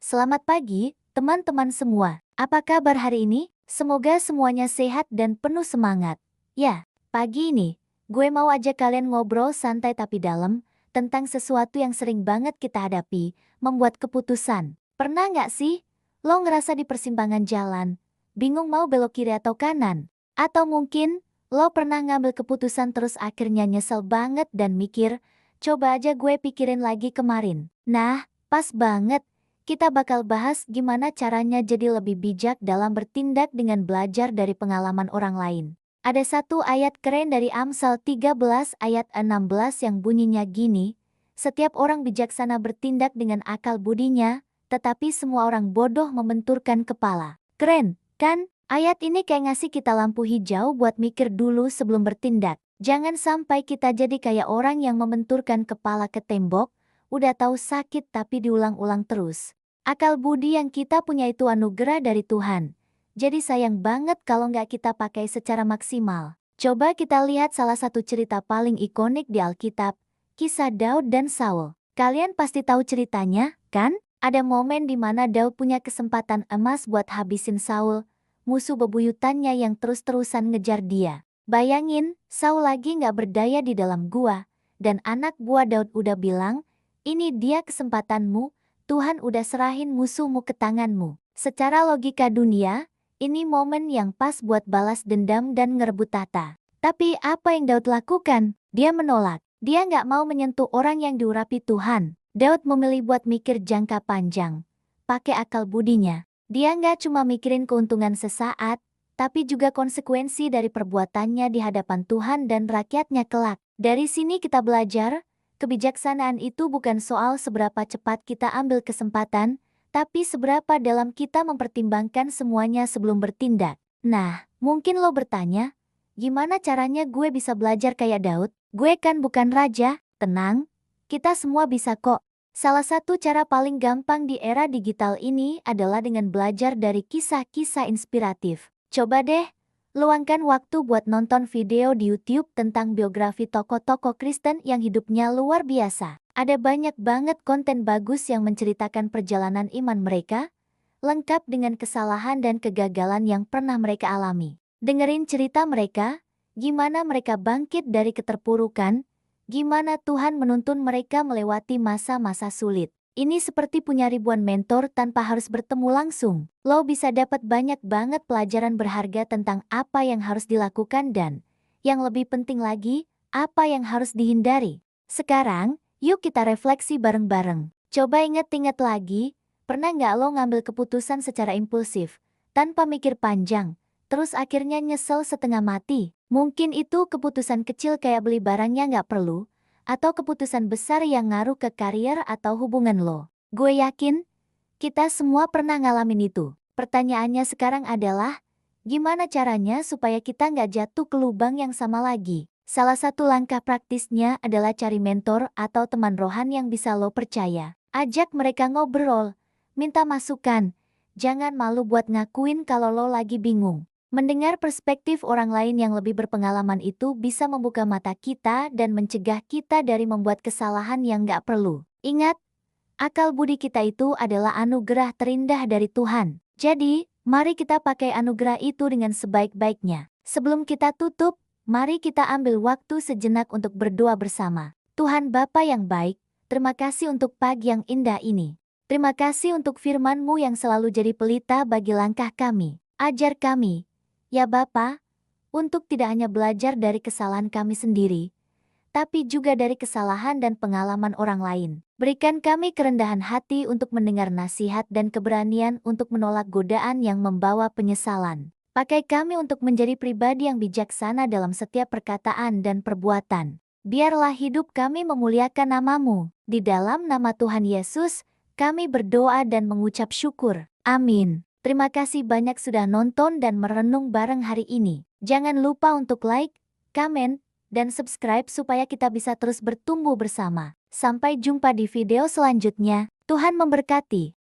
Selamat pagi, teman-teman semua. Apa kabar hari ini? Semoga semuanya sehat dan penuh semangat. Ya, pagi ini, gue mau ajak kalian ngobrol santai tapi dalam, tentang sesuatu yang sering banget kita hadapi, membuat keputusan. Pernah nggak sih, lo ngerasa di persimpangan jalan, bingung mau belok kiri atau kanan? Atau mungkin, lo pernah ngambil keputusan terus akhirnya nyesel banget dan mikir, coba aja gue pikirin lagi kemarin. Nah, pas banget. Kita bakal bahas gimana caranya jadi lebih bijak dalam bertindak dengan belajar dari pengalaman orang lain. Ada satu ayat keren dari Amsal 13 ayat 16 yang bunyinya gini, setiap orang bijaksana bertindak dengan akal budinya, tetapi semua orang bodoh membenturkan kepala. Keren, kan? Ayat ini kayak ngasih kita lampu hijau buat mikir dulu sebelum bertindak. Jangan sampai kita jadi kayak orang yang membenturkan kepala ke tembok, udah tahu sakit tapi diulang-ulang terus. Akal budi yang kita punya itu anugerah dari Tuhan. Jadi sayang banget kalau nggak kita pakai secara maksimal. Coba kita lihat salah satu cerita paling ikonik di Alkitab, kisah Daud dan Saul. Kalian pasti tahu ceritanya, kan? Ada momen di mana Daud punya kesempatan emas buat habisin Saul, musuh bebuyutannya yang terus-terusan ngejar dia. Bayangin, Saul lagi nggak berdaya di dalam gua, dan anak buah Daud udah bilang, ini dia kesempatanmu, Tuhan udah serahin musuhmu ke tanganmu. Secara logika dunia, ini momen yang pas buat balas dendam dan ngerebut tahta. Tapi apa yang Daud lakukan? Dia menolak. Dia nggak mau menyentuh orang yang diurapi Tuhan. Daud memilih buat mikir jangka panjang. Pakai akal budinya. Dia nggak cuma mikirin keuntungan sesaat, tapi juga konsekuensi dari perbuatannya di hadapan Tuhan dan rakyatnya kelak. Dari sini kita belajar, kebijaksanaan itu bukan soal seberapa cepat kita ambil kesempatan, tapi seberapa dalam kita mempertimbangkan semuanya sebelum bertindak. Nah, mungkin lo bertanya, gimana caranya gue bisa belajar kayak Daud? Gue kan bukan raja, tenang, kita semua bisa kok. Salah satu cara paling gampang di era digital ini adalah dengan belajar dari kisah-kisah inspiratif. Coba deh, luangkan waktu buat nonton video di YouTube tentang biografi tokoh-tokoh Kristen yang hidupnya luar biasa. Ada banyak banget konten bagus yang menceritakan perjalanan iman mereka, lengkap dengan kesalahan dan kegagalan yang pernah mereka alami. Dengerin cerita mereka, gimana mereka bangkit dari keterpurukan, gimana Tuhan menuntun mereka melewati masa-masa sulit. Ini seperti punya ribuan mentor tanpa harus bertemu langsung. Lo bisa dapat banyak banget pelajaran berharga tentang apa yang harus dilakukan dan, yang lebih penting lagi, apa yang harus dihindari. Sekarang, yuk kita refleksi bareng-bareng. Coba inget-inget lagi, pernah nggak lo ngambil keputusan secara impulsif, tanpa mikir panjang, terus akhirnya nyesel setengah mati? Mungkin itu keputusan kecil kayak beli barang yang nggak perlu, atau keputusan besar yang ngaruh ke karier atau hubungan lo. Gue yakin, kita semua pernah ngalamin itu. Pertanyaannya sekarang adalah, gimana caranya supaya kita nggak jatuh ke lubang yang sama lagi? Salah satu langkah praktisnya adalah cari mentor atau teman rohani yang bisa lo percaya. Ajak mereka ngobrol, minta masukan. Jangan malu buat ngakuin kalau lo lagi bingung. Mendengar perspektif orang lain yang lebih berpengalaman itu bisa membuka mata kita dan mencegah kita dari membuat kesalahan yang nggak perlu. Ingat, akal budi kita itu adalah anugerah terindah dari Tuhan. Jadi, mari kita pakai anugerah itu dengan sebaik-baiknya. Sebelum kita tutup, mari kita ambil waktu sejenak untuk berdoa bersama. Tuhan Bapa yang baik, terima kasih untuk pagi yang indah ini. Terima kasih untuk firman-Mu yang selalu jadi pelita bagi langkah kami. Ajar kami, ya Bapa, untuk tidak hanya belajar dari kesalahan kami sendiri, tapi juga dari kesalahan dan pengalaman orang lain. Berikan kami kerendahan hati untuk mendengar nasihat dan keberanian untuk menolak godaan yang membawa penyesalan. Pakai kami untuk menjadi pribadi yang bijaksana dalam setiap perkataan dan perbuatan. Biarlah hidup kami memuliakan nama-Mu. Di dalam nama Tuhan Yesus, kami berdoa dan mengucap syukur. Amin. Terima kasih banyak sudah nonton dan merenung bareng hari ini. Jangan lupa untuk like, komen, dan subscribe supaya kita bisa terus bertumbuh bersama. Sampai jumpa di video selanjutnya. Tuhan memberkati.